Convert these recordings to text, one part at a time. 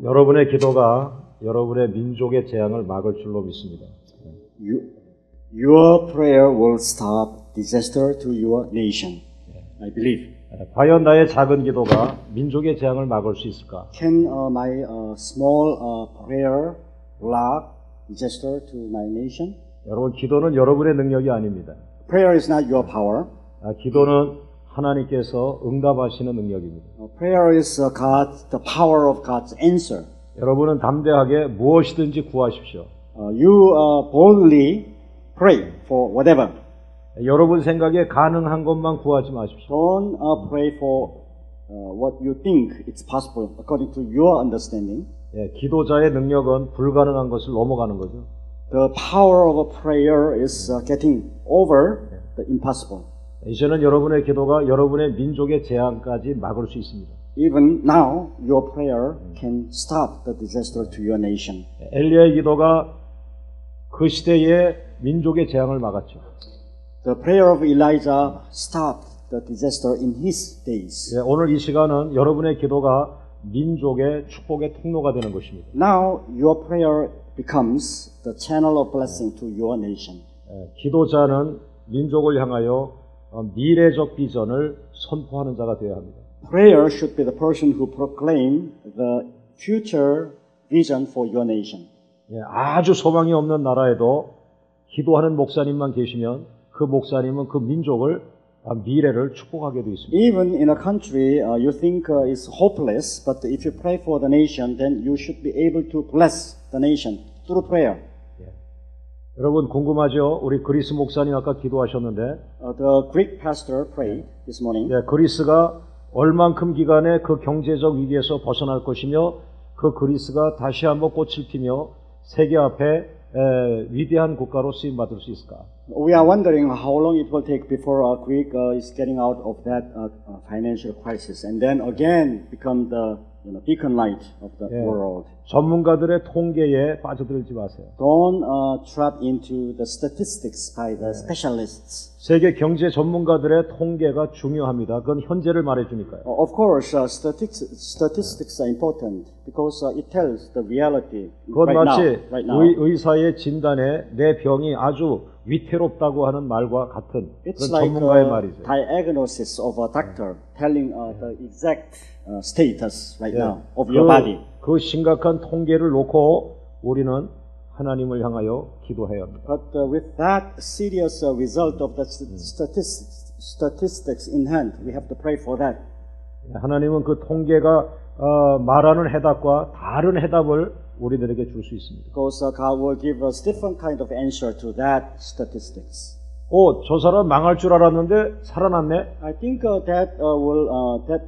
여러분의 기도가 여러분의 민족의 재앙을 막을 줄로 믿습니다. Your prayer will stop disaster to your nation. I believe. 과연 나의 작은 기도가 민족의 재앙을 막을 수 있을까? Can my small prayer block disaster to my nation? 여러분, 기도는 여러분의 능력이 아닙니다. Prayer is not your power. 기도는 하나님께서 응답하시는 능력입니다. Prayer is the power of God's answer. 여러분은 담대하게 무엇이든지 구하십시오. You boldly pray for whatever. 여러분 생각에 가능한 것만 구하지 마십시오. Don't pray for what you think it's possible according to your understanding. 기도자의 능력은 불가능한 것을 넘어가는 거죠. The power of a prayer is getting over the impossible. 이제는 여러분의 기도가 여러분의 민족의 재앙까지 막을 수 있습니다. Even now, your prayer can stop the disaster to your nation. 엘리야의 기도가 그 시대의 민족의 재앙을 막았죠. The prayer of Elijah stopped the disaster in his days. 오늘 이 시간은 여러분의 기도가 민족의 축복의 통로가 되는 것입니다. Now, your prayer becomes the channel of blessing to your nation. 기도자는 민족을 향하여 미래적 비전을 선포하는 자가 되어야 합니다. Prayer should be the person who proclaim the future vision for your nation. 아주 소망이 없는 나라에도 기도하는 목사님만 계시면 그 목사님은 그 민족을 미래를 축복하게 되어 있습니다. Even in a country you think is hopeless, but if you pray for the nation, then you should be able to bless the nation through prayer. 여러분 궁금하죠? 우리 그리스 목사님 아까 기도하셨는데 The Greek pastor prayed this morning. 그리스가 얼만큼 기간에 그 경제적 위기에서 벗어날 것이며 그 그리스가 다시 한번 꽃을 피며 세계 앞에 위대한 국가로 쓰임 받을 수 있을까? We are wondering how long it will take before Greek is getting out of that financial crisis and then again become the beacon light of the world. 전문가들의 통계에 빠져들지 마세요. Don't trap into the statistics by the specialists. 세계 경제 전문가들의 통계가 중요합니다. 그건 현재를 말해주니까요. Of course, statistics are important because it tells the reality 그건 마치 right now. 의사의 진단에 내 병이 아주 위태롭다고 하는 말과 같은 It's 그런 like 전문가의 말이죠. diagnosis of a doctor telling the exact status right now of your body. 그 심각한 통계를 놓고 우리는 하나님을 향하여 기도해야 합니다. But with that serious result of the statistics in hand, we have to pray for that. 하나님은 그 통계가 말하는 해답과 다른 해답을 우리들에게 줄 수 있습니다. Because God will give us different kind of answer to that statistics. 저 사람 망할 줄 알았는데 살아났네. I think that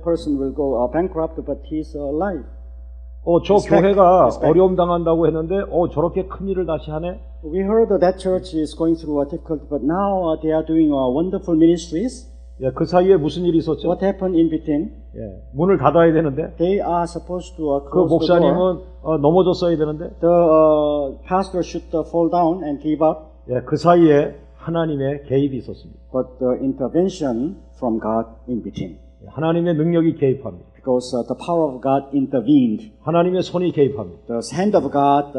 person will go bankrupt, but he's alive. 저 교회가 어려움 당한다고 했는데 저렇게 큰 일을 다시 하네. We heard that church is going through a difficult, but now they are doing wonderful ministries. 그 사이에 무슨 일이 있었죠? What happened in between? 문을 닫아야 되는데. They are supposed to 그 close the door. 목사님은 넘어졌어야 되는데. The pastor should fall down and give up. 그 사이에 하나님의 개입이 있었습니다. But the intervention from God in between. 하나님의 능력이 개입합니다. Because the power of God intervened. 하나님의 손이 개입합니다. The hand of God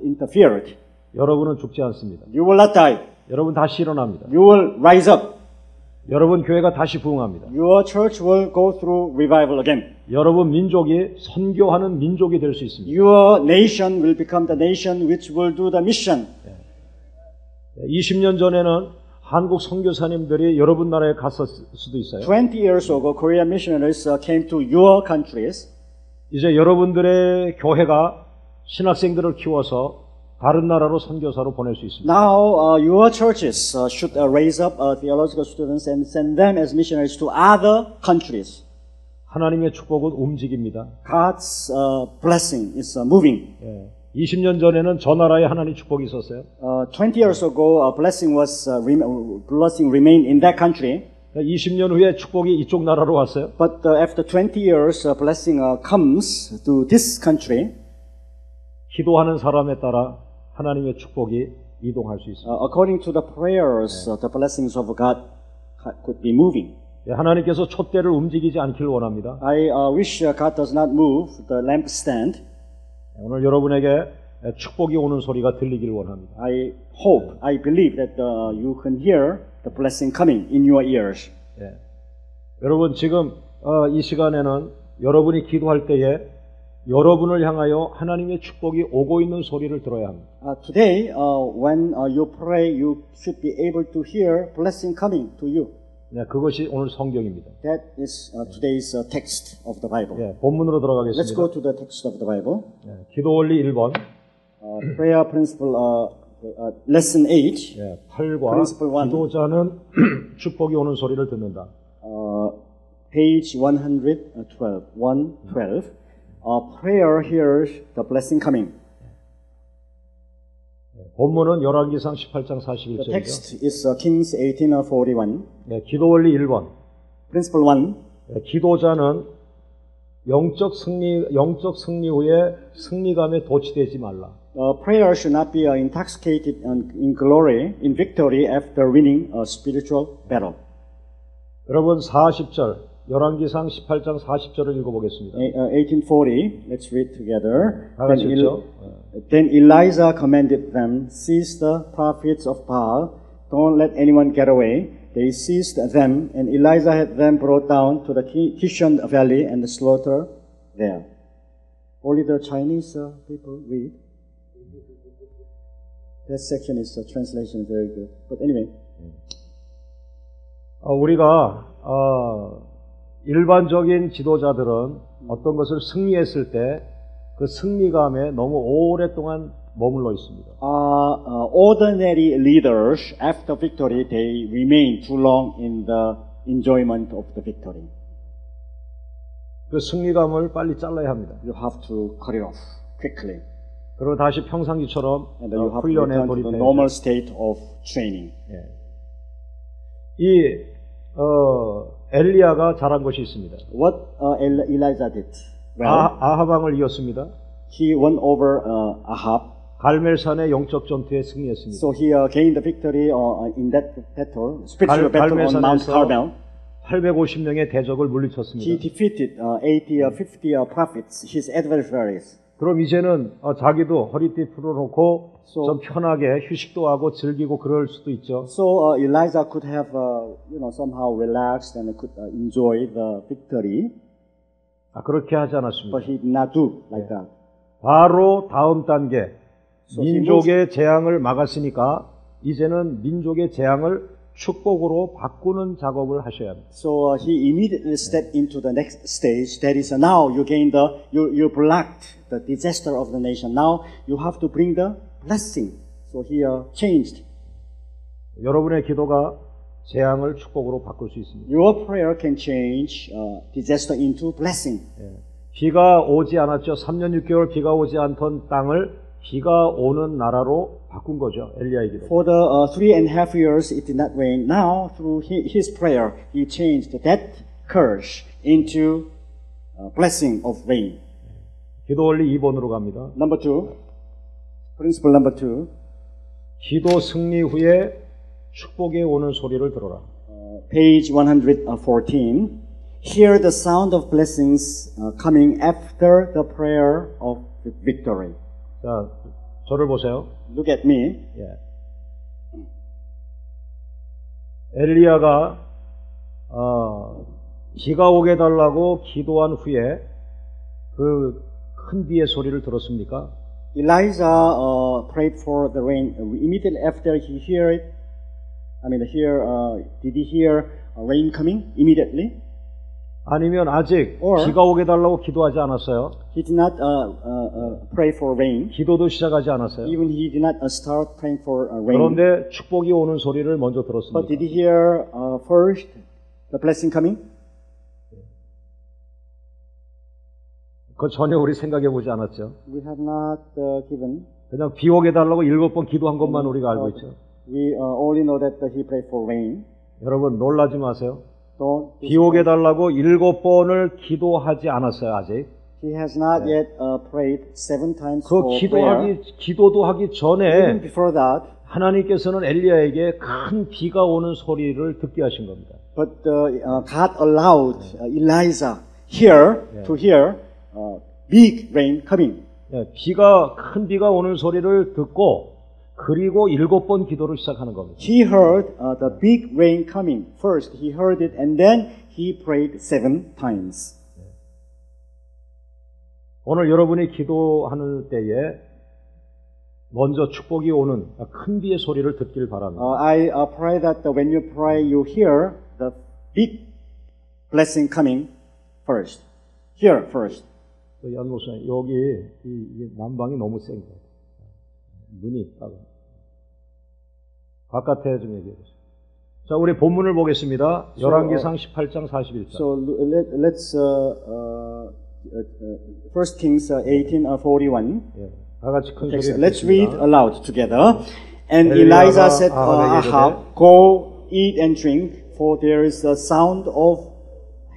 interfered. 여러분은 죽지 않습니다. You will not die. 여러분 다시 일어납니다. You will rise up. 여러분 교회가 다시 부흥합니다. Your church will go through revival again. 여러분 민족이 선교하는 민족이 될 수 있습니다. Your nation will become the nation which will do the mission. 20년 전에는 한국 선교사님들이 여러분 나라에 갔을 수도 있어요. 20 years ago, Korean missionaries came to your countries. 이제 여러분들의 교회가 신학생들을 키워서 다른 나라로 선교사로 보낼 수 있습니다. Now, your churches should raise up theological students and send them as missionaries to other countries. 하나님의 축복은 움직입니다. God's blessing is moving. 20년 전에는 저 나라에 하나님 축복이 있었어요. 20 years ago, blessing remained in that country. 20년 후에 축복이 이쪽 나라로 왔어요. But after 20 years, blessing comes to this country. 기도하는 사람에 따라 하나님의 축복이 이동할 수 있습니다. According to the prayers, the blessings of God could be moving. 하나님께서 촛대를 움직이지 않기를 원합니다. I wish God does not move the lampstand. 오늘 여러분에게 축복이 오는 소리가 들리길 원합니다. I hope, I believe that you can hear the blessing coming in your ears. 예. 여러분 지금 이 시간에는 여러분이 기도할 때에 여러분을 향하여 하나님의 축복이 오고 있는 소리를 들어야 합니다. Today, when you pray, you should be able to hear blessing coming to you. 네, 그것이 오늘 성경입니다. That is today's text of the Bible. 예, 본문으로 들어가겠습니다. Let's go to the text of the Bible. 예, 기도 원리 1번, Prayer principle, lesson 8, 예, 8과 Principle one. 기도자는 축복이 오는 소리를 듣는다. page 112, 112. Prayer hears the blessing coming. 본문은 열왕기상 18장 The 41절이죠. text is Kings 18:41. 예, 기도 원리 1번, Principle 1. 예, 기도자는 영적 승리 후에 승리감에 도취되지 말라. Prayer should not be intoxicated in glory, in victory after winning a spiritual battle. 여러분 40절, 열왕기상 18장 40절을 읽어보겠습니다. 1840. Let's read together. 다 같이 읽죠. Then Elijah commanded them, seize the prophets of Baal. Don't let anyone get away. They seized them, and Elijah had them brought down to the Kishon Valley and slaughtered there. Only the Chinese people read. That section is translation very good. But anyway. 우리가 일반적인 지도자들은 어떤 것을 승리했을 때 그 승리감에 너무 오랫동안 머물러 있습니다. Ordinary leaders, after victory, they remain too long in the enjoyment of the victory. 그 승리감을 빨리 잘라야 합니다. You have to cut it off quickly. 그리고 다시 평상시처럼 And then you have to 훈련에 return to the 돌입해야 normal state of training. 이 엘리야가 잘한 것이 있습니다. What Elijah did? Well, 아하방을 이겼습니다. he won over Ahab. 갈멜산의 영적 전투에 승리했습니다. So he gained the victory in that battle, spiritual battle on Mount Carmel. 850명의 대적을 He 물리쳤습니다. defeated 50 prophets, his adversaries. 그럼 이제는 자기도 허리띠 풀어놓고 좀 편하게 휴식도 하고 즐기고 그럴 수도 있죠. So Elijah could have, somehow relaxed and could enjoy the victory, 그렇게 하지 않았습니다. but he did not do like that. 바로 다음 단계, So he 민족의 재앙을 막았으니까 이제는 민족의 재앙을 축복으로 바꾸는 작업을 하셔야 합니다. So he immediately stepped into the next stage. That is, now you blocked the disaster of the nation. Now you have to bring the blessing. So he changed. 여러분의 기도가 재앙을 축복으로 바꿀 수 있습니다. Your prayer can change disaster into blessing. 비가 오지 않았죠. 3년 6개월 비가 오지 않던 땅을 비가 오는 나라로 바꾼 거죠. 엘리야의 기도. For the 3.5 years it did not rain. Now through his prayer, he changed that curse into blessing of rain. 기도 원리 2번으로 갑니다. Number 2, principle number 2. 기도 승리 후에 축복이 오는 소리를 들어라. Page 114. Hear the sound of blessings coming after the prayer of victory. 자, 저를 보세요. Look at me. 엘리야가 비가 오게 달라고 기도한 후에 그 큰 비의 소리를 들었습니까? Elijah prayed for the rain immediately after he heard it. Did he hear rain coming immediately? 아니면 아직 Or- 비가 오게 달라고 기도하지 않았어요? He did not pray for rain. 기도도 시작하지 않았어요? Even he did not start praying for rain. 그런데 축복이 오는 소리를 먼저 들었습니다. But did he hear first the blessing coming? 그거 전혀 우리 생각해 보지 않았죠. We have not given. 그냥 비 오게 달라고 7번 기도한 것만 우리가 알고 있죠. We only know that he prayed for rain. 여러분 놀라지 마세요. Don't. 비 오게 달라고 7번을 기도하지 않았어요, 아직. He has not yet prayed 7 times 그 for prayer. 기도도 하기 Even 전에 before that, 하나님께서는 엘리야에게 큰 비가 오는 소리를 듣게 하신 겁니다. but God allowed Elijah to hear big rain coming. 큰 비가 오는 소리를 듣고 그리고 7번 기도를 시작하는 겁니다. He heard the big rain coming. First, he heard it, and then he prayed 7 times. 오늘 여러분이 기도하는 때에 먼저 축복이 오는 큰 비의 소리를 듣길 바랍니다. I pray that when you pray, you hear the big blessing coming first. Here first. 연 목사님, 여기 이 난방이 너무 센 거예요. 눈이 따가. 바깥에 좀 얘기해 보세요. 자, 우리 본문을 보겠습니다. 열왕기상 18장 41절. So let's 1 Kings 18:41. 예, 다 같이 큰 소리로 Let's read 읽겠습니다. aloud together. And 엘리야가 Elijah said to 아합에게 Ahab, "Go eat and drink, for there is a sound of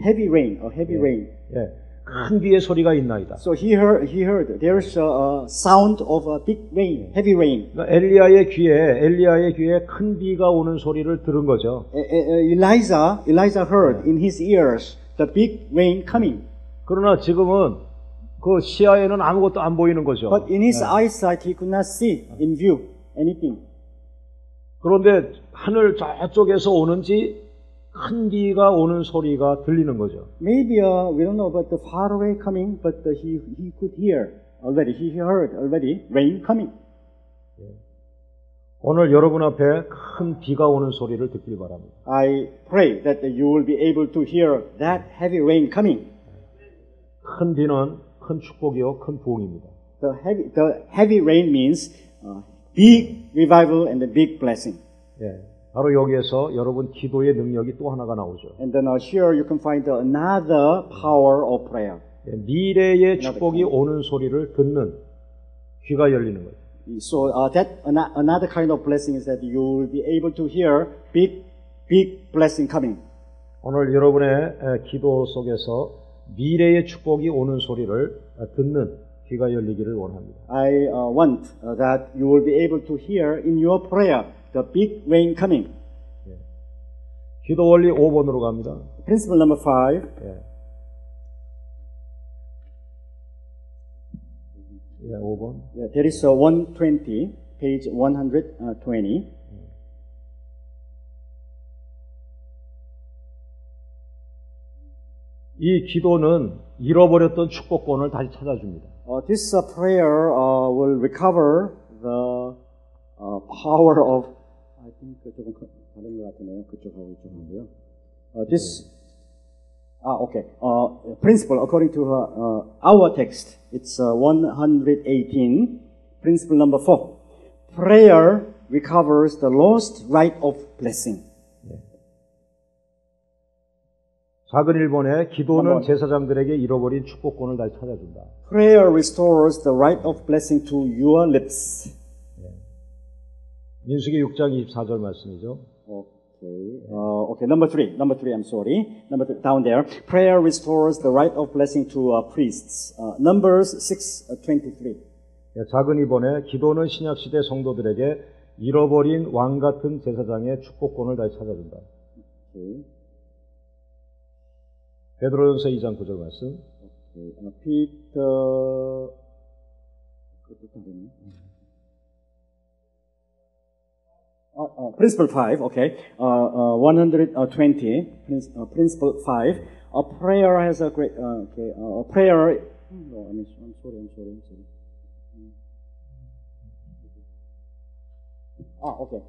heavy rain, a heavy rain." 예, 큰 비의 소리가 있나이다. So he heard there's a sound of a big rain, heavy rain. 그러니까 엘리야의 귀에 큰 비가 오는 소리를 들은 거죠. Elijah heard in his ears the big rain coming. 그러나 지금은 그 시야에는 아무것도 안 보이는 거죠. But in his eyesight he could not see in view anything. 그런데 하늘 저쪽에서 오는지 큰 비가 오는 소리가 들리는 거죠. Maybe we don't know about the far away coming, but he could hear already. He heard already rain coming. 오늘 여러분 앞에 큰 비가 오는 소리를 듣길 바랍니다. I pray that you will be able to hear that heavy rain coming. 큰 비는 큰 축복이요, 큰 부흥입니다. The heavy rain means big revival and a big blessing. 예, 바로 여기에서 여러분 기도의 능력이 또 하나가 나오죠. And then here you can find another power of prayer. 예, 미래의 축복이 오는 소리를 듣는 귀가 열리는 거죠. So that another kind of blessing is that you will be able to hear big blessing coming. 오늘 여러분의 기도 속에서 미래의 축복이 오는 소리를 듣는 귀가 열리기를 원합니다. I want that you will be able to hear in your prayer the big rain coming. 예. 기도 원리 5번으로 갑니다. Principle number 5. 예. 예, 5번. There is 120, page 120. 이 기도는 잃어버렸던 축복권을 다시 찾아줍니다. This prayer will recover the power of. I think 조금 다른 것 같네요. 그쪽하고 이쪽하고요. This. Okay. Principle according to our text, it's 118. Principle number 4. Prayer recovers the lost right of blessing. 작은 1번에 기도는 한번. 제사장들에게 잃어버린 축복권을 다시 찾아준다. Prayer restores the right of blessing to your lips. 민수기 6장 24절 말씀이죠. Okay, number 3, I'm sorry. Number 3, down there. Prayer restores the right of blessing to priests. Numbers 6:23. 작은 2번에 기도는 신약시대 성도들에게 잃어버린 왕 같은 제사장의 축복권을 다시 찾아준다. Okay. 베드로전서 2장 9절 말씀. Peter. Principle 5, okay. 120, principle 5. A prayer has a great, a prayer, no, I'm sorry. Okay.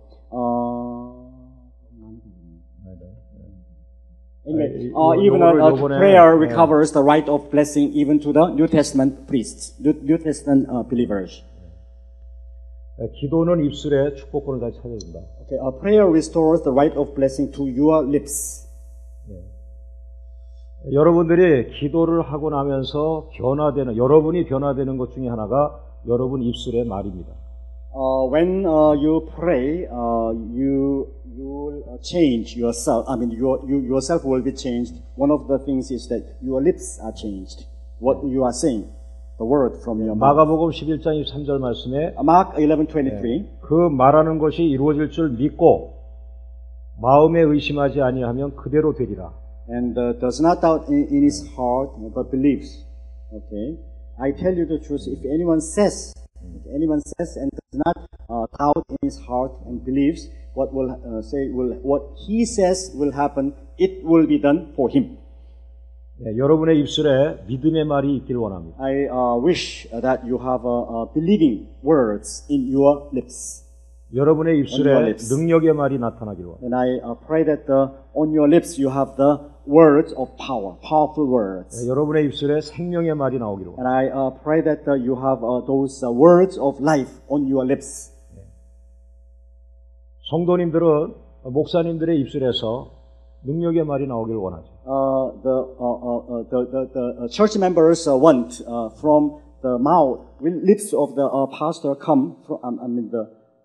Anyway, even a prayer recovers the right of blessing even to the New Testament priests, New Testament believers. 기도는 입술에 축복권을 다시 찾아준다. Okay, a prayer restores the right of blessing to your lips. 여러분들이 기도를 하고 나면서 여러분이 변화되는 것 중에 하나가 여러분 입술의 말입니다. When you pray, you will change yourself. I mean, yourself will be changed. One of the things is that your lips are changed. What you are saying, the word from your mouth. 마가복음 11장 23절 말씀에 Mark 11:23. 그 말하는 것이 이루어질 줄 믿고 마음에 의심하지 아니하면 그대로 되리라. And does not doubt in his heart, but believes. Okay. I tell you the truth, if anyone says and does not doubt in his heart and believes what he says will happen, it will be done for him. 네, 여러분의 입술에 믿음의 말이 있길 원합니다. I wish that you have believing words in your lips. 여러분의 On 입술에 your lips. 능력의 말이 나타나길 원합니다. And I pray that on your lips you have the words of power, powerful words. 네, 여러분의 입술에 생명의 말이 나오길 원합니다. And I pray that you have those words of life on your lips. 성도님들은 목사님들의 입술에서 능력의 말이 나오길 원하죠. The church members want from the mouth, lips of the pastor come from,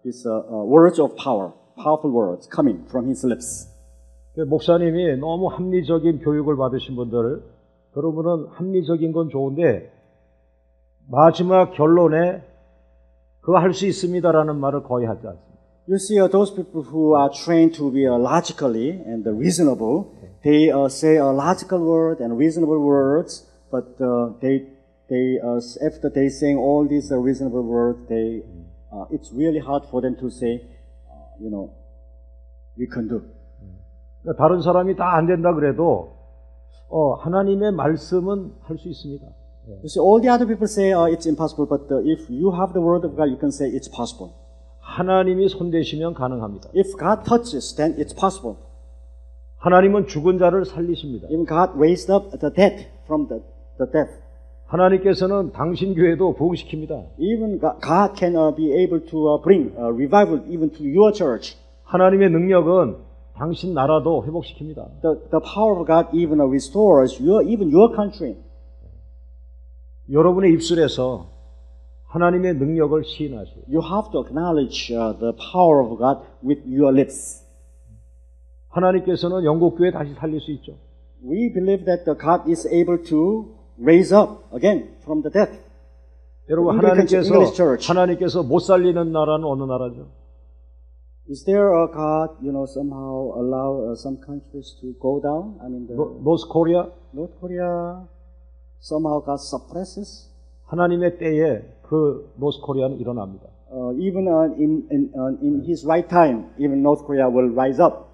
these words of power, powerful words coming from his lips. 목사님이 너무 합리적인 교육을 받으신 분들, 그러면은 합리적인 건 좋은데 마지막 결론에 그거 할 수 있습니다라는 말을 거의 하지 않습니다. You see, those people who are trained to be logically and reasonable, they say a logical word and reasonable words, but after they saying all these reasonable words, it's really hard for them to say, we can do. 그러니까 다른 사람이 다 안 된다 그래도 하나님의 말씀은 할 수 있습니다. You see, all the other people say it's impossible, but if you have the word of God, you can say it's possible. 하나님이 손대시면 가능합니다. If God touches, then it's possible. 하나님은 죽은 자를 살리십니다. Even God raised up the dead from the death. 하나님께서는 당신 교회도 부흥시킵니다. Even God can be able to bring revival even to your church. 하나님의 능력은 당신 나라도 회복시킵니다. The power of God even restores even your country. 여러분의 입술에서 하나님의 능력을 시인하시오. You have to acknowledge the power of God with your lips. 하나님께서는 영국 교회 다시 살릴 수 있죠. We believe that God is able to raise up again from the death. 여러분 하나님께서 못 살리는 나라는 어느 나라죠? Is there a God, somehow allow some countries to go down? I mean, North Korea? North Korea somehow God suppresses. 하나님의 때에 그 North Korea는 일어납니다. Even in His right time, even North Korea will rise up.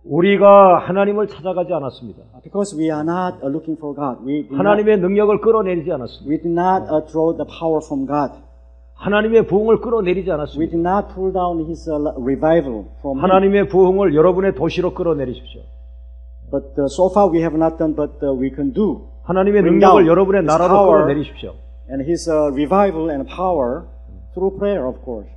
우리가 하나님을 찾아가지 않았습니다. Because we are not looking for God. 하나님의 능력을 끌어내리지 않았습니다. We did not draw the power from God. 하나님의 부흥을 끌어내리지 We 않았습니다. did not pull down His revival from Him. 하나님의 부흥을 여러분의 도시로 끌어내리십시오. But so far we have not done, but we can do. 하나님의 능력을 여러분의 나라로 끌어내리십시오. And His revival and power through prayer, of course.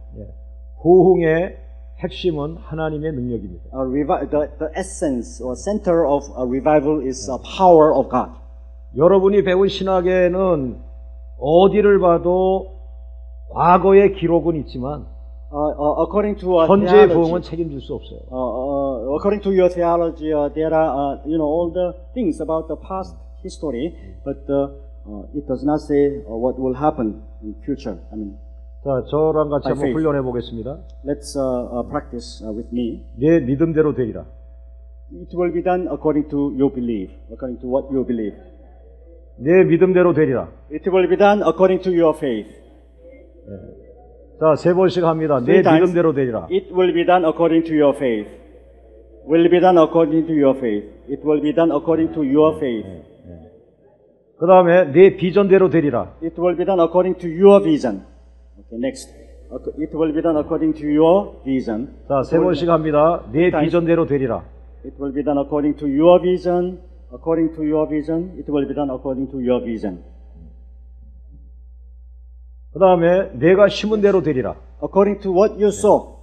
부흥의 핵심은 하나님의 능력입니다. The essence or center of a revival is power of God. 여러분이 배운 신학에는 어디를 봐도 과거의 기록은 있지만 according to 현재의 theology, 부흥은 책임질 수 없어요. according to your theology, there are all the things about the past history, but it does not say what will happen in future. I mean, 자, 저랑 같이 by 한번 faith. 훈련해 보겠습니다. Let's practice with me. 내 믿음대로 되리라. It will be done according to your belief, according to what you believe. 내 믿음대로 되리라. It will be done according to your faith. 자, 세 번씩 합니다. 내 Three times. 믿음대로 되리라. It will be done according to your faith. Will be done according to your faith. It will be done according to your faith. 그 다음에 내 비전대로 되리라. It will be done according to your vision. Okay, next. It will be done according to your vision. 자, 세 번씩 합니다. 내 비전대로 되리라. It will be done according to your vision. According to your vision. It will be done according to your vision. 그 다음에 내가 심은 대로 되리라. According to what you sow.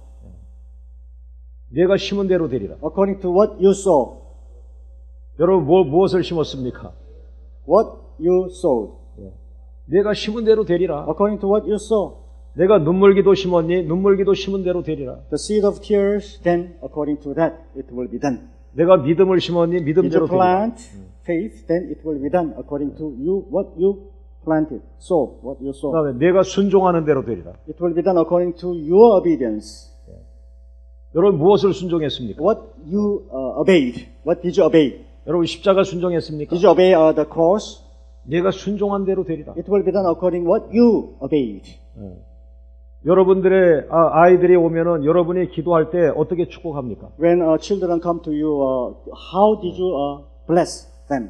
내가 심은 대로 되리라. According to what you sow. 여러분 무엇을 심었습니까? What you sowed. 내가 심은 대로 되리라. According to what you sow. 내가 눈물기도 심었니? 눈물기도 심은 대로 되리라. The seed of tears, then according to that, it will be done. 내가 믿음을 심었니? Did 믿음대로 you 되리라. plant faith, then it will be done according to what you planted. Sow, what you 그 sow. 다음에 내가 순종하는 대로 되리라. It will be done according to your obedience. 여러분 무엇을 순종했습니까? What you obeyed. What did you obey? 여러분 십자가 순종했습니까? Did you obey the cross? 네가 순종한 대로 되리라. It will be done according what you obeyed. 여러분들의 아이들이 오면은 여러분이 기도할 때 어떻게 축복합니까? When children come to you, how did you bless them?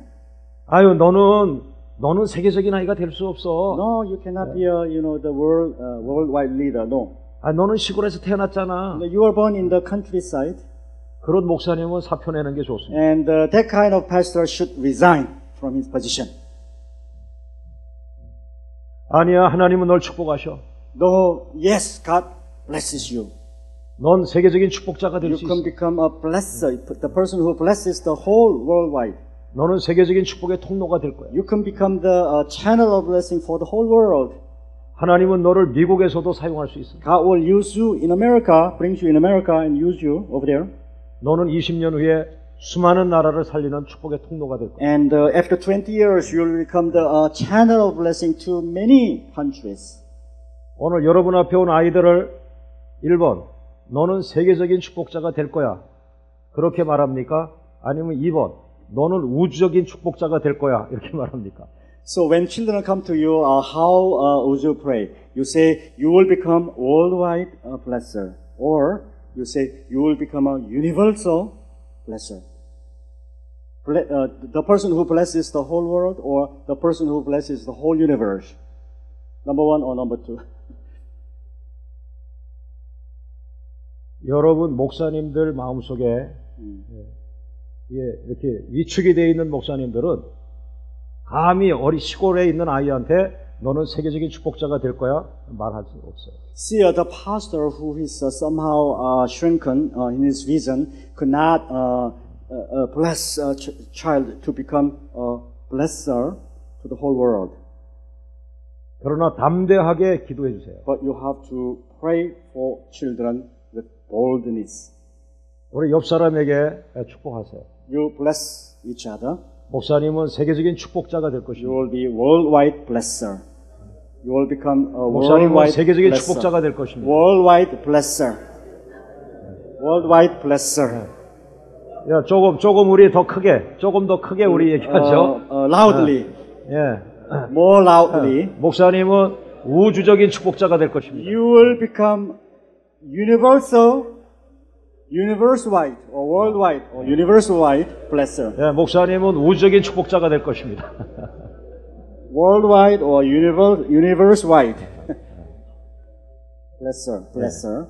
아유, 너는 세계적인 아이가 될 수 없어. No, you cannot be the worldwide leader. No. 아, 너는 시골에서 태어났잖아. You were born in the countryside, 그런 목사님은 사표 내는 게 좋습니다. and that kind of pastor should resign from his position. 아니야, 하나님은 널 축복하셔. No, yes, God blesses you. 넌 세계적인 축복자가 될 You 수 can 있어. become a blesser, the person who blesses the whole worldwide. 너는 세계적인 축복의 통로가 될 거야. You can become the channel of blessing for the whole world. 하나님은 너를 미국에서도 사용할 수 있어. God will use you in America, brings you in America and use you over there. 너는 20년 후에 수많은 나라를 살리는 축복의 통로가 될 거야. And after 20 years, you will become the channel of blessing to many countries. 오늘 여러분 앞에 온 아이들을 1번, 너는 세계적인 축복자가 될 거야. 그렇게 말합니까? 아니면 2번, 너는 우주적인 축복자가 될 거야. 이렇게 말합니까? So when children come to you, how would you pray? You say, you will become worldwide blesser. Or you say, you will become a universal blesser. The person who blesses the whole world or the person who blesses the whole universe? Number one or number two? 여러분 목사님들 마음속에 이렇게 위축이 되어 있는 목사님들은 감히 시골에 있는 아이한테 너는 세계적인 축복자가 될 거야 말할 수 없어요. See, the pastor who is somehow shrunken in his vision could not bless a child to become a blesser to the whole world. 그러나 담대하게 기도해 주세요. But you have to pray for children with boldness. 우리 옆 사람에게 축복하세요. You bless each other. 목사님은 세계적인 축복자가 될 You 것입니다. will be worldwide blesser. You will become a 목사님은 worldwide 세계적인 blesser. 축복자가 될 것입니다. Worldwide blesser. Worldwide blesser. 야, 조금 우리 더 크게, 조금 더 크게 우리 얘기하죠. Loudly. 예. More loudly. 목사님은 우주적인 축복자가 될 것입니다. You will become universe-wide or worldwide or universal-wide blesser. 예, 목사님은 우주적인 축복자가 될 것입니다. Worldwide or universe-wide. blesser.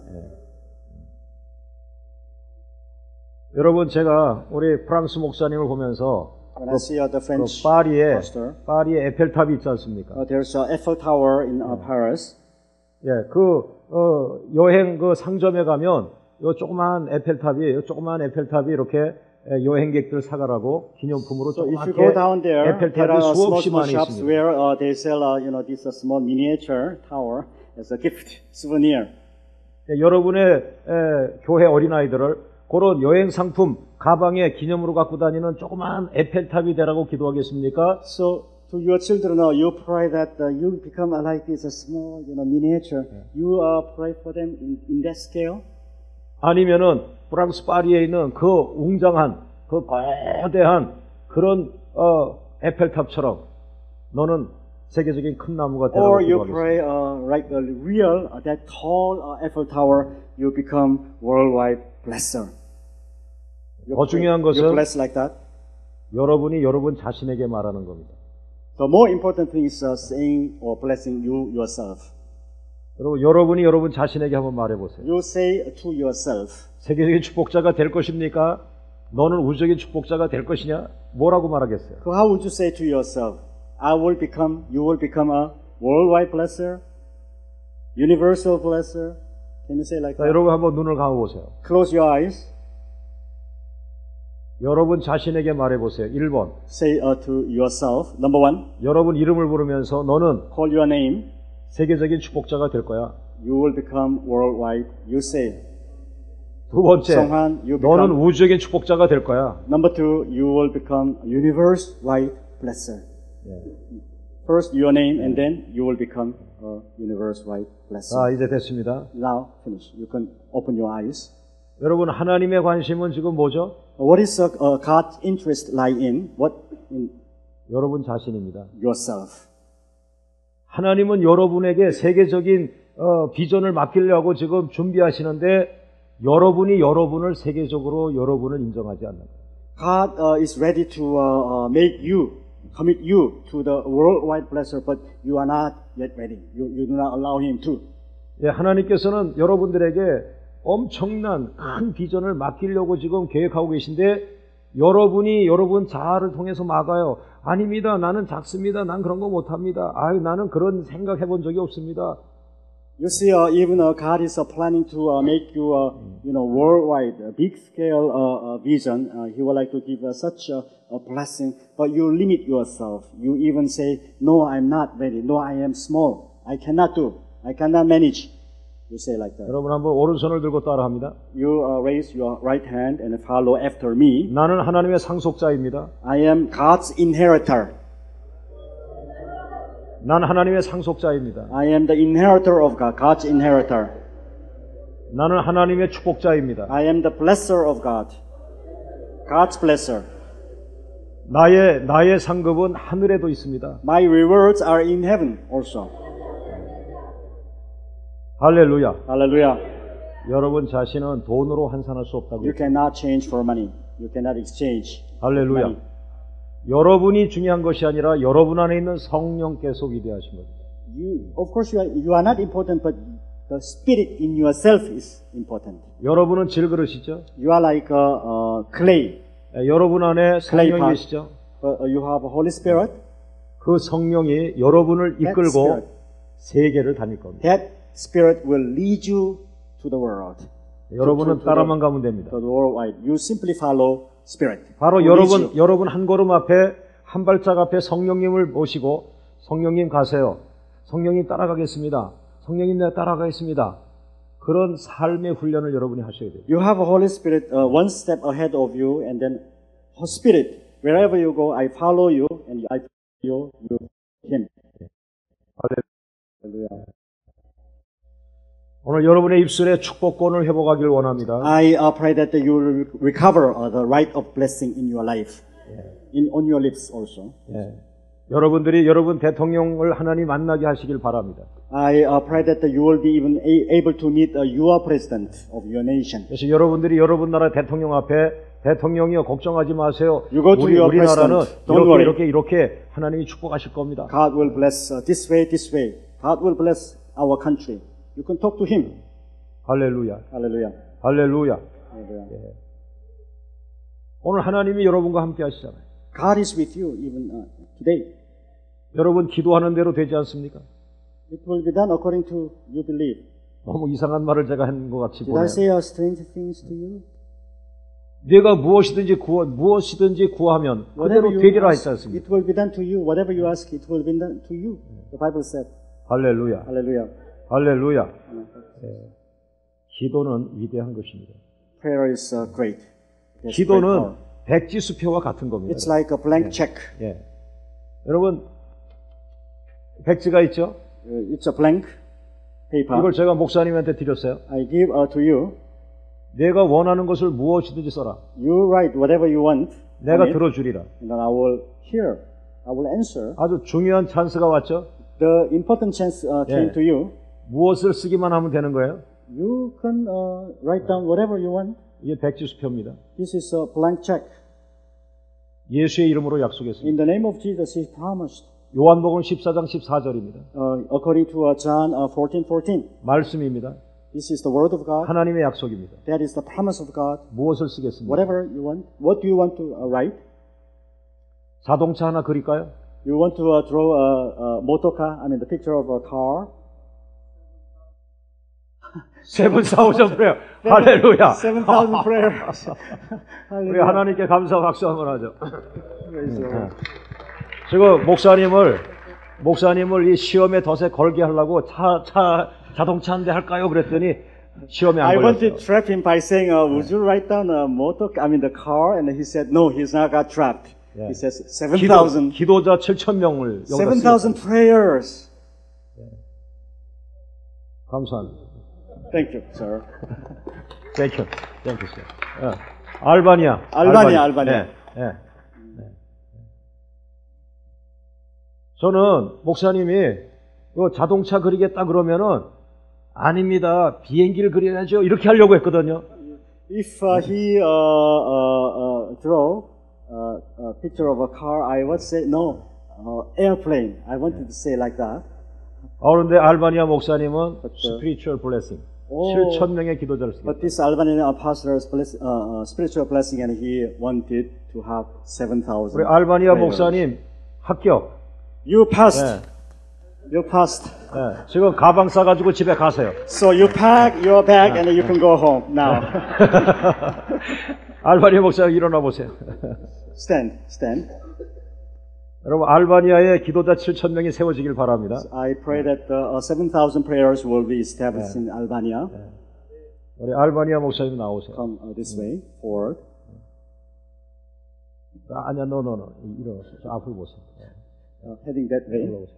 여러분, 제가 우리 프랑스 목사님을 보면서 When I see the French pastor, 파리에 에펠탑이 있지 않습니까? there's an Eiffel Tower in Paris. 예, 여행 상점에 가면 요 조그만 에펠탑이 이렇게 여행객들 사가라고 기념품으로 So if you 조그맣게 go down there 에펠탑이 are small 수없이 많이 shops 있습니다. where they sell, this small miniature tower as a gift souvenir. 예, 여러분의 교회 어린아이들을 그런 여행 상품 가방에 기념으로 갖고 다니는 조그만 에펠탑이 되라고 기도하겠습니까? So to your children, you pray that you become like this small, miniature. You pray for them in that scale. 아니면은 프랑스 파리에 있는 그 웅장한 그 거대한 그런 에펠탑처럼 너는 세계적인 큰 나무가 되라고 Or you 기도하겠습니다. pray like a real, that tall Eiffel Tower, you become worldwide blesser. 더 중요한 You 것은 bless like that. 여러분이 여러분 자신에게 말하는 겁니다. The more important thing is saying or blessing you yourself. 여러분이 여러분 자신에게 한번 말해보세요. You say to yourself, 세계적인 축복자가 될 것입니까? 너는 우주적인 축복자가 될 것이냐? 뭐라고 말하겠어요? so how would you say to yourself, you will become a worldwide blesser, universal blesser? Can you say like 자, that? 여러분 한번 눈을 감아보세요. Close your eyes. 여러분 자신에게 말해보세요. 1번. Say to yourself, number one, 여러분 이름을 부르면서 너는 call your name. 세계적인 축복자가 될 거야. You will become worldwide. You say. 두 번째, 성한, you 너는 become. 우주적인 축복자가 될 거야. Number two, you will become universe-wide blesser. First your name and then you will become a universe-wide blesser. 자, 이제 됐습니다. Now finish. You can open your eyes. 여러분 하나님의 관심은 지금 뭐죠? What is God's interest lie in? 여러분 자신입니다. yourself. 하나님은 여러분에게 세계적인 비전을 맡기려고 지금 준비하시는데 여러분이 여러분을 세계적으로 여러분을 인정하지 않는 거예요. God is ready to make you, commit you to the worldwide pleasure, but you are not yet ready. You do not allow Him to. 예, 하나님께서는 여러분들에게 엄청난 큰 비전을 맡기려고 지금 계획하고 계신데 여러분이 여러분 자아를 통해서 막아요. 아닙니다. 나는 작습니다. 난 그런 거 못합니다. 아유, 나는 그런 생각 해본 적이 없습니다. You see, even God is planning to make you, worldwide, big scale vision. He would like to give such a blessing, but you limit yourself. You even say, "No, I'm not ready. No, I am small. I cannot do. I cannot manage." You say like that. 여러분 한번 오른손을 들고 따라합니다. You raise your right hand and follow after me. 나는 하나님의 상속자입니다. I am God's inheritor. 난 하나님의 상속자입니다. I am the inheritor of God, God's inheritor. 나는 하나님의 축복자입니다. I am the blesser of God, God's blesser. 나의 상급은 하늘에도 있습니다. My rewards are in heaven also. 할렐루야. Hallelujah. 여러분 자신은 돈으로 환산할 수 없다고. You cannot change for money. You cannot exchange. 할렐루야. money. 여러분이 중요한 것이 아니라 여러분 안에 있는 성령께서 위대하신 겁니다. Of course, you are not important, but the spirit in yourself is important. 여러분은 질그릇이죠. You are like clay. 여러분 안에 Clay 성령이 pot. 계시죠. You have a Holy Spirit. 그 성령이 여러분을 That 이끌고 spirit. 세계를 다닐 겁니다. That spirit will lead you to the world. 여러분은 따라만 가면 됩니다. To the worldwide. You simply follow spirit. 바로 Who leads you. 여러분 한 걸음 앞에 한 발짝 앞에 성령님을 모시고 성령님 가세요. 성령님 따라가겠습니다. 성령님 내가 따라가겠습니다. 그런 삶의 훈련을 여러분이 하셔야 돼요. You have a Holy Spirit one step ahead of you, and then Spirit, wherever you go, I follow you, and I follow you, Him. Hallelujah. 오늘 여러분의 입술에 축복권을 회복하길 원합니다. I pray that you will recover the right of blessing in your life, on your lips also. 예. 여러분들이 여러분 대통령을 하나님 만나게 하시길 바랍니다. I pray that you will be even able to meet your president of your nation. 그래서 여러분들이 여러분 나라 대통령 앞에 대통령이요 걱정하지 마세요. You go to your 우리나라는 president. Don't worry. 이렇게 하나님이 축복하실 겁니다. God will bless this way, this way. God will bless our country. You can talk to Him. 할렐루야. Hallelujah. 할렐루야. Hallelujah. 예. 오늘 하나님이 여러분과 함께 하시잖아요. God is with you even today. 여러분 기도하는 대로 되지 않습니까? It will be done according to you believe. 너무 이상한 말을 제가 한 것 같이 Did I 보네요. say strange things to you? 내가 무엇이든지 구하면 그대로 되리라 했지 않습니까? it will be done to you. Whatever you ask, it will be done to you. The Bible said. 할렐루야. Hallelujah. 할렐루야. 예. 기도는 위대한 것입니다. Prayer is great. It has great 기도는 power. 백지수표와 같은 겁니다. It's like a blank check. 예. 여러분 백지가 있죠? It's a blank paper. 이걸 제가 목사님한테 드렸어요. I give to you. 내가 원하는 것을 무엇이든지 써라. You write whatever you want. 내가 on it, 들어주리라. and then I will hear. I will answer. 아주 중요한 찬스가 왔죠? The important chance came 예. to you. 무엇을 쓰기만 하면 되는 거예요? You can write down whatever you want. 이게 백지수표입니다. This is a blank check. 예수의 이름으로 약속했습니다. In the name of Jesus, He promised. 요한복음 14장 14절입니다. According to John 14:14. 말씀입니다. This is the word of God. 하나님의 약속입니다. That is the promise of God. 무엇을 쓰겠습니까? Whatever you want. What do you want to write? 자동차 하나 그릴까요? You want to draw a motor car? I mean, the picture of a car. 세븐 사우전 프레어. 할렐루야. 7,000 prayers. 우리 하나님께 감사 박수 한번 하죠. Praise the Lord. 지금 목사님을 이 시험에 덫에 걸게 하려고 자동차 한 대 할까요? 그랬더니 시험에 안 I wanted 걸렸어요. to trap him by saying, would you write down a motor, the car? And he said, no, he's not got trapped. Yeah. He says, 7,000. 기도자 7,000명을 7,000 prayers. 감사합니다. Thank you, sir. 땡큐. 땡큐, 알바니아. 알바니아. 네. 네. 저는 목사님이 이거 자동차 그리겠다 그러면은 아닙니다. 비행기를 그려야죠. 이렇게 하려고 했거든요. If he draw a picture of a car, I would say no, airplane. I wanted to say like that. 그런데 알바니아 목사님은 spiritual blessing. 오. 7,000명의 기도자를 쓰겠다. But this Albanian apostle's spiritual blessing, and he wanted to have 7,000. 우리 알바니아 prayers. 목사님 합격. You passed. 네. You passed. 네, 지금 가방 싸가지고 집에 가세요. So you pack your bag and you can go home now. 알바니아 목사님 일어나 보세요. Stand, stand. 여러분 알바니아에 기도자 7,000명이 세워지길 바랍니다. I pray that 7,000 prayers will be established in Albania. 우리 알바니아 목사님 나오세요. Come this way, forward. 아니야, 너 일어나세요. 저 앞을 보세요. Heading that way. 올라오세요.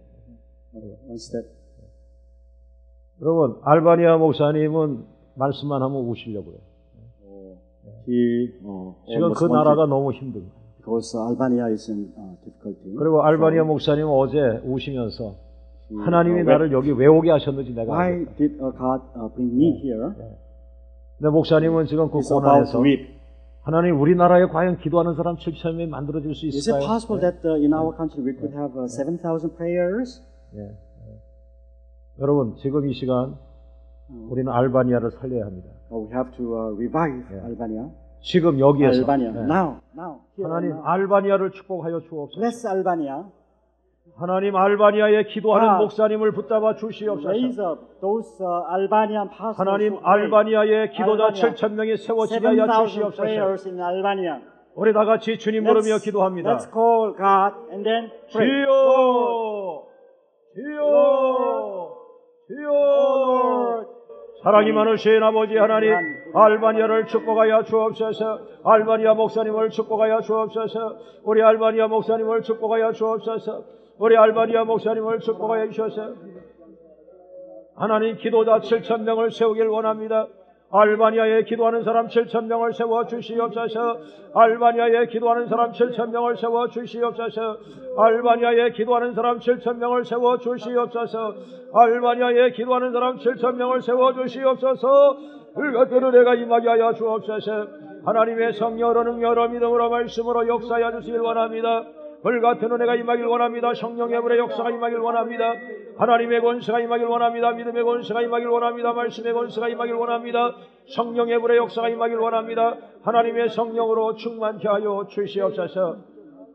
One step. 여러분 알바니아 목사님은 말씀만 하면 우시려고요. He 지금 almost 그 나라가 wanted, 너무 힘듭니다. because Albania is in difficulty. 그리고 알바니아 목사님은 어제 우시면서 하나님이 나를 여기 왜 오게 하셨는지 내가 Why 알겠다. did God bring me here? 근데 목사님은 지금 그 He's about 고난에서 to weep. 하나님 우리나라에 과연 기도하는 사람 7,000명이 만들어질 수 Is it 있을까요? possible that in our country we could have 7,000 prayers? 예. 여러분 지금 이 시간 우리는 알바니아를 살려야 합니다. We have to revive Albania. 지금 여기에서 Albania. 네. Now, here 하나님 and now. 알바니아를 축복하여 주옵소서. Bless Albania. 하나님 알바니아에 기도하는 God, 목사님을 붙잡아 주시옵소서. Raise up those Albanian pastors. 하나님 who pray. 알바니아에 기도자 Albania. 7,000명이 세워지게 하여 7,000 주시옵소서. prayers in Albania. 우리 다 같이 주님 부르며 기도합니다. Let's call God and then pray. 주여, 주여, 주여. 사랑이 많으신 아버지 하나님, 알바니아를 축복하여 주옵소서. 알바니아 목사님을 축복하여 주옵소서. 우리 알바니아 목사님을 축복하여 주옵소서. 우리 알바니아 목사님을 축복하여 주셔서 하나님 기도자 7,000명을 세우길 원합니다. 알바니아에 기도하는 사람 7,000명을 세워 주시옵소서. 알바니아에 기도하는 사람 7,000명을 세워 주시옵소서. 알바니아에 기도하는 사람 7,000명을 세워 주시옵소서. 알바니아에 기도하는 사람 7,000명을 세워 주시옵소서. 불같은 은혜가 임하게 하여 주옵소서. 하나님의 성령으로 능력으로 믿음으로 말씀으로 역사하여 주시길 원합니다. 불같은 은혜가 임하길 원합니다. 성령의 불의 역사가 임하길 원합니다. 하나님의 권세가 임하길 원합니다. 믿음의 권세가 임하길 원합니다. 말씀의 권세가 임하길 원합니다. 성령의 불의 역사가 임하길 원합니다. 하나님의 성령으로 충만케 하여 주시옵소서.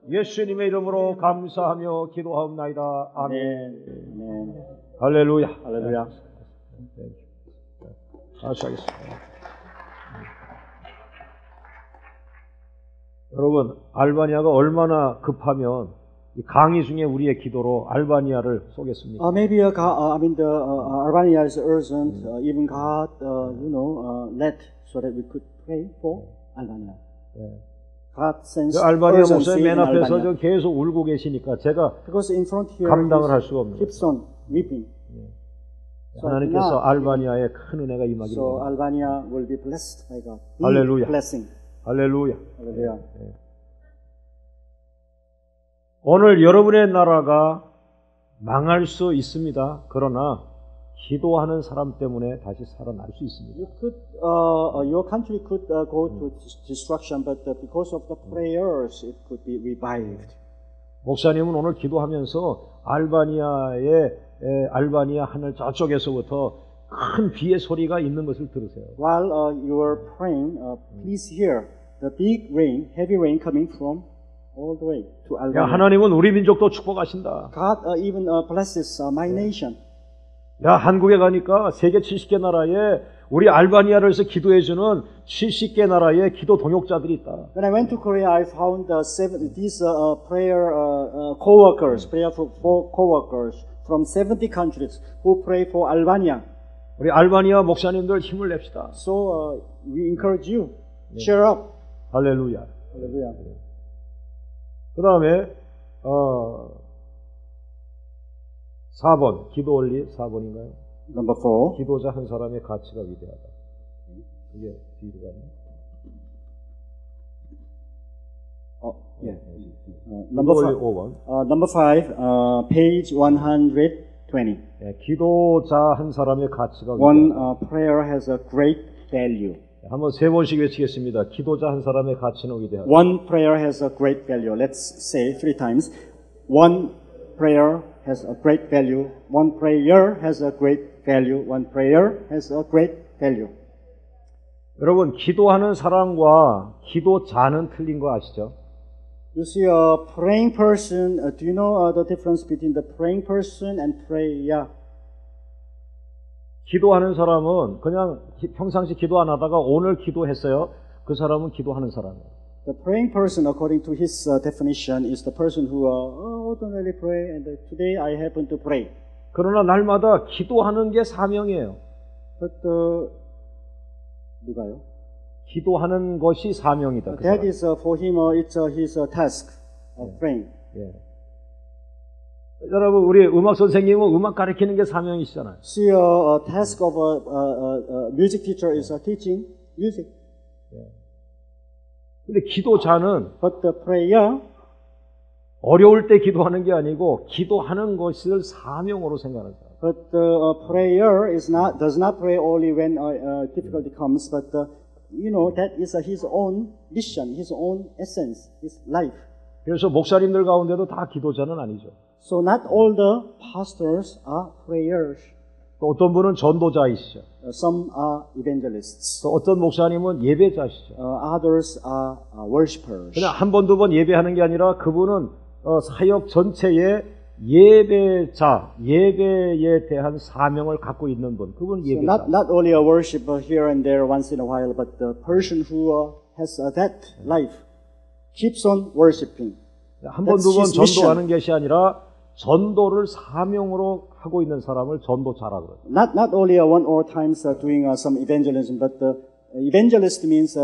예수님의 이름으로 감사하며 기도하옵나이다. 아멘. Amen. 할렐루야. Hallelujah. 다시 하겠습니다. 여러분, 알바니아가 얼마나 급하면 이 강의 중에 우리의 기도로 알바니아를 쏘겠습니까? Maybe the Albania is urgent. Even God, let so that we could pray for Albania. God sends 알바니아 목사님 urgency 맨 in 앞에서 Albania. 저 계속 울고 계시니까 제가 Because in front here, 감당을 할 he 수가 없는 keeps on weeping. So 하나님께서 now, 알바니아에 큰 은혜가 임하기를 so 원합니다. Albania will be blessed by God. Big Hallelujah. blessing. 할렐루야. Hallelujah. 오늘 여러분의 나라가 망할 수 있습니다. 그러나 기도하는 사람 때문에 다시 살아날 수 있습니다. You could, your country could go to destruction, but because of the prayers, it could be revived. 목사님은 오늘 기도하면서 알바니아 하늘 저쪽에서부터 큰 비의 소리가 있는 것을 들으세요. While you are praying, please hear the big rain, heavy rain coming from all the way to 야, Albania. 하나님은 우리 민족도 축복하신다. God even blesses my nation. 야, 한국에 가니까 세계 70개 나라에 우리 알바니아를 위해서 기도해주는 70개 나라의 기도 동역자들이 있다. When I went to Korea, I found these prayer co-workers, prayer for co-workers from 70 countries who pray for Albania. 우리 알바니아 목사님들 힘을 냅시다. So we encourage you, cheer up. 할렐루야. Hallelujah. 그 다음에 4번 기도 원리 4번인가요? Number 4. 기도자 한 사람의 가치가 위대하다. 이게 뒤로 가네. Yeah. 기도 number 5, page 120. 예, 기도자 한 사람의 가치가 One 위대하다. prayer has a great value. 한번 세 번씩 외치겠습니다. 기도자 한 사람의 가치는 위대하다. One prayer has a great value. Let's say 3 times. One prayer has a great value. One prayer has a great value. One prayer has a great value. 여러분, 기도하는 사람과 기도자는 틀린 거 아시죠? You see, a praying person, do you know the difference between the praying person and prayer? 기도하는 사람은 그냥 평상시 기도 안 하다가 오늘 기도했어요. 그 사람은 기도하는 사람이에요. The praying person, according to his definition, is the person who ordinarily pray, and today I happen to pray. 그러나 날마다 기도하는 게 사명이에요. But 누가요? 기도하는 것이 사명이다. 그 That 사람. is for him, it's his task of praying. 예. 여러분, 우리 음악 선생님은 음악 가르치는 게 사명이시잖아요. See, a task of a music teacher is teaching music. 근데 기도자는 But the prayer, 어려울 때 기도하는 게 아니고 기도하는 것을 사명으로 생각하는 사람. but prayer does not pray only when difficulty comes, but you know that is his own mission, his own essence, his life. 그래서 목사님들 가운데도 다 기도자는 아니죠. So not all the pastors are prayers. 또 어떤 분은 전도자이시죠. Some are evangelists. 또 어떤 목사님은 예배자시죠. Others are worshippers. 그냥 한 번, 두 번 예배하는 게 아니라 그분은 사역 전체의 예배자, 예배에 대한 사명을 갖고 있는 분. 그분은 So 예배자. not only a worshipper here and there once in a while, but the person who has that life keeps on worshiping. 한 번, That's 두 번 his mission. 전도하는 것이 아니라 전도를 사명으로 하고 있는 사람을 전도자라 그래요. Not only one or times doing some evangelism, but the evangelist means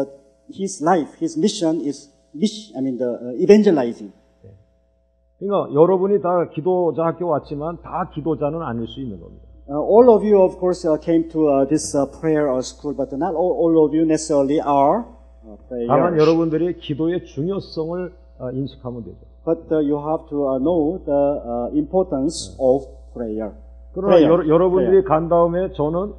his life, his mission is evangelizing. 그러니까 여러분이 다 기도자 학교 왔지만 다 기도자는 아닐 수 있는 겁니다. All of you, of course, came to this prayer school, but not all of you necessarily are 다만 prayers. 여러분들이 기도의 중요성을 인식하면 되죠. But you have to know the importance of prayer. 그러나 prayer. 여러분들이 간 다음에 저는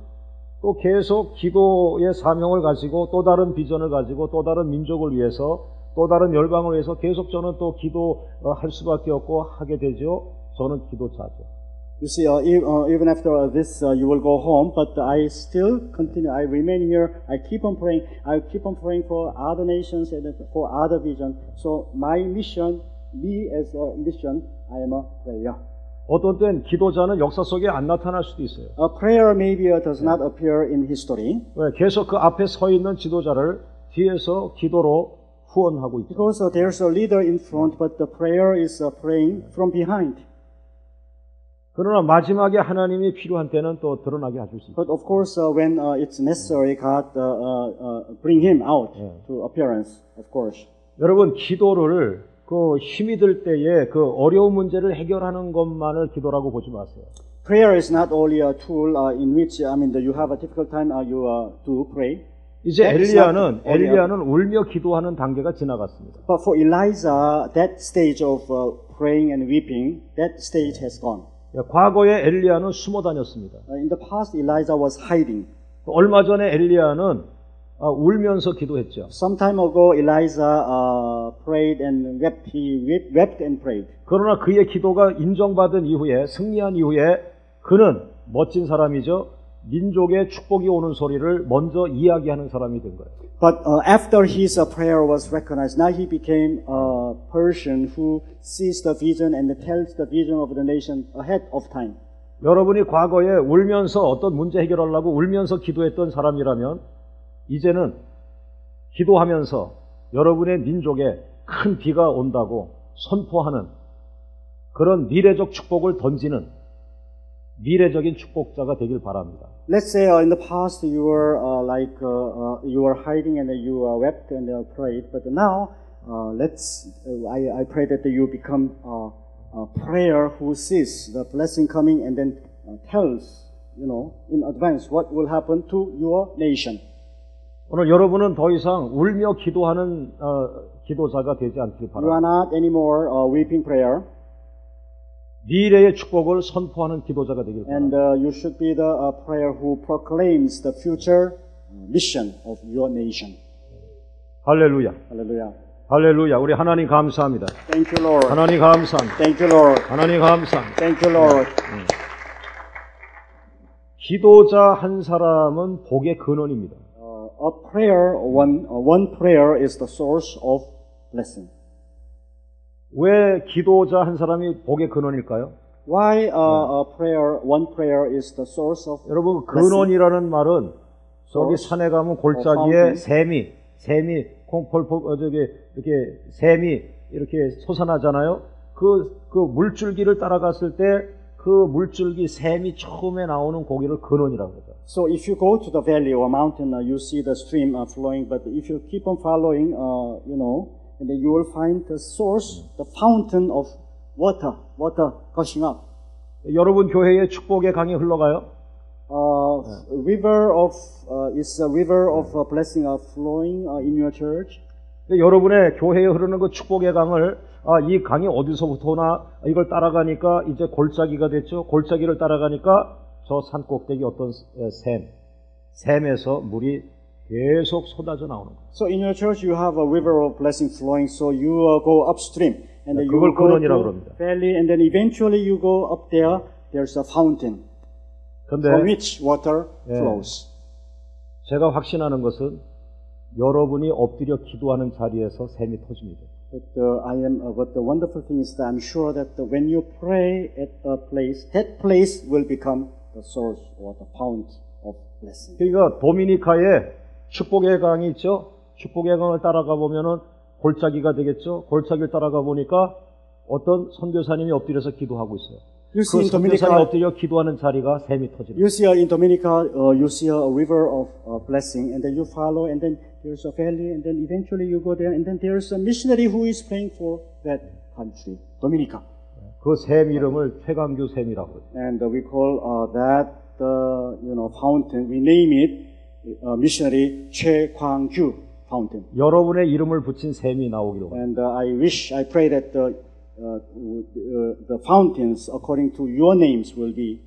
또 계속 기도의 사명을 가지고 또 다른 비전을 가지고 또 다른 민족을 위해서 또 다른 열방을 위해서 계속 저는 또 기도할 수밖에 없고 하게 되죠. 저는 기도자죠. You see, even after this, you will go home, but I still continue. I remain here. I keep on praying. I keep on praying for other nations and for other vision. So my mission, me as a mission, I am a prayer. 어떤 땐 기도자는 역사 속에 안 나타날 수도 있어요. A prayer maybe does not appear in history 왜? 계속 그 앞에 서 있는 지도자를 뒤에서 기도로 후원하고 있죠. because there's a leader in front, but the prayer is praying from behind. 그러나 마지막에 하나님이 필요한 때는 또 드러나게 해줄 수 있어요. But of course, when it's necessary, God bring him out to appearance. Of course. 여러분, 기도를 그 힘이 들 때에 그 어려운 문제를 해결하는 것만을 기도라고 보지 마세요. Prayer is not only a tool in which you have a difficult time, you do pray. 이제 That is not 엘리야는 울며 기도하는 단계가 지나갔습니다. But for Elijah, that stage of praying and weeping, that stage has gone. 과거에 엘리야는 숨어 다녔습니다. In the past, Elijah was hiding. 얼마 전에 엘리야는 울면서 기도했죠. Some time ago, Elijah prayed and wept. He wept and prayed. 그러나 그의 기도가 인정받은 이후에 승리한 이후에 그는 멋진 사람이죠. 민족의 축복이 오는 소리를 먼저 이야기하는 사람이 된 거예요. But after his prayer was recognized, now he became a person who sees the vision and tells the vision of the nation ahead of time. 여러분이 과거에 울면서 어떤 문제 해결하려고 울면서 기도했던 사람이라면 이제는 기도하면서 여러분의 민족에 큰 비가 온다고 선포하는 그런 미래적 축복을 던지는 미래적인 축복자가 되길 바랍니다. Let's say in the past you were you were hiding and you wept and prayed, but now I pray that you become a prayer who sees the blessing coming and then tells in advance what will happen to your nation. 오늘 여러분은 더 이상 울며 기도하는 기도자가 되지 않길 You are 바랍니다. not anymore weeping prayer, 미래의 축복을 선포하는 기도자가 되길 and 바랍니다. you should be the prayer who proclaims the future mission of your nation. 할렐루야. Hallelujah. 할렐루야. 우리 하나님 감사합니다. Thank you, Lord. 하나님 감사합니다. Thank you, Lord. 하나님 감사합니다. Thank you, Lord. 기도자 한 사람은 복의 근원입니다. One prayer is the source of blessing. 왜 기도자 한 사람이 복의 근원일까요? Why one prayer is the source of 여러분, blessing? 근원이라는 말은 저기 산에 가면 골짜기에 fountain. 샘이 이렇게 샘이 이렇게 솟아나잖아요. 그 물줄기를 따라갔을 때 그 물줄기 샘이 처음에 나오는 고기를 근원이라고 하죠. So if you go to the valley or mountain, you see the stream flowing. But if you keep on following, and then you will find the source, the fountain of water gushing up. 여러분 교회에 축복의 강이 흘러가요? Is a river of blessing flowing in your church? 여러분의 교회에 흐르는 그 축복의 강을 이 강이 어디서부터 오나 이걸 따라가니까 이제 골짜기가 됐죠. 골짜기를 따라가니까 저 산 꼭대기 어떤 샘에서 물이 계속 쏟아져 나오는 거예요. So in your church you have a river of blessing flowing. So you go upstream, and then you 그걸 go 근원이라고 to 그럽니다. valley, and then eventually you go up there. There's a fountain 그런데 from which water 예. flows. 제가 확신하는 것은 여러분이 엎드려 기도하는 자리에서 샘이 터집니다. But the wonderful thing is that I'm sure that when you pray at a place, that place will become the source or the fount of blessing. 그러니까 도미니카에 축복의 강이 있죠. 축복의 강을 따라가 보면은 골짜기가 되겠죠. 골짜기를 따라가 보니까 어떤 선교사님이 엎드려서 기도하고 있어요. You 그 see in 선교사님이 Dominica, 엎드려 기도하는 자리가 샘이 터집니다. you see in Dominica, you see a river of blessing, and then you follow, and then there's a valley, and then eventually you go there, and then there's a missionary who is praying for that country, Dominica. 그 샘 이름을 최강규 샘이라고 해요. And we call that fountain. We name it missionary Choi Kwang-gyu fountain. 여러분의 이름을 붙인 샘이 나오기를 원합니다. And I pray that the fountains according to your names will be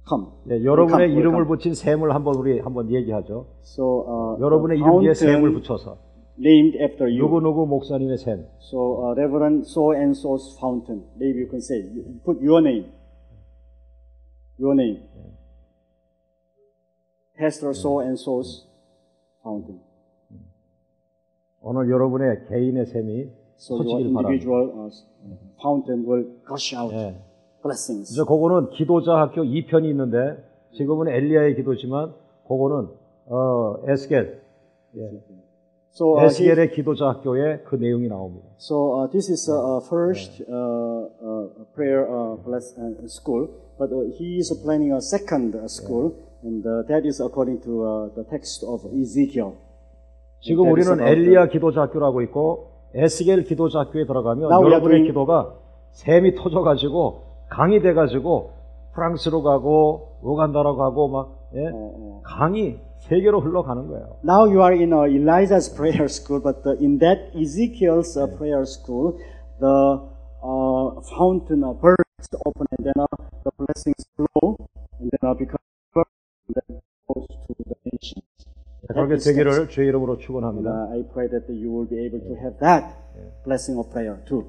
come. 네, 여러분의 will 이름을 come. 붙인 샘을 우리 한번 얘기하죠. So 여러분의 the 이름 위에 샘을 fountain 붙여서 named after you. 누구누구 목사님의 샘. So Reverend so and so's fountain. Maybe you can say put your name. Your name. Pastor so and so's fountain. 오늘 여러분의 개인의 샘이 So your 터지길 바랍니다. individual fountain will gush out 예. blessings. 이제 그거는 기도자 학교 2편이 있는데 지금은 엘리야의 기도지만 그거는 에스겔 So 에스겔의 기도자 학교에 그 내용이 나옵니다. this is first prayer school, but he is planning a second school, and that is according to the text of Ezekiel. 지금 That is 우리는 about 엘리야 기도자 학교라고 있고 에스겔 기도자 학교에 들어가면 Now we are 여러분의 doing- 기도가 샘이 터져가지고 강이 돼가지고 프랑스로 가고 우간다로 가고 막 강이 세계로 흘러가는 거예요. Now you are in Elijah's prayer school, but in that Ezekiel's prayer school, the fountain bursts open, and then the blessings flow, and then become and then goes to the nations. 그렇게 되기를 주의 이름으로 축원합니다. I pray that you will be able to have that blessing of prayer too.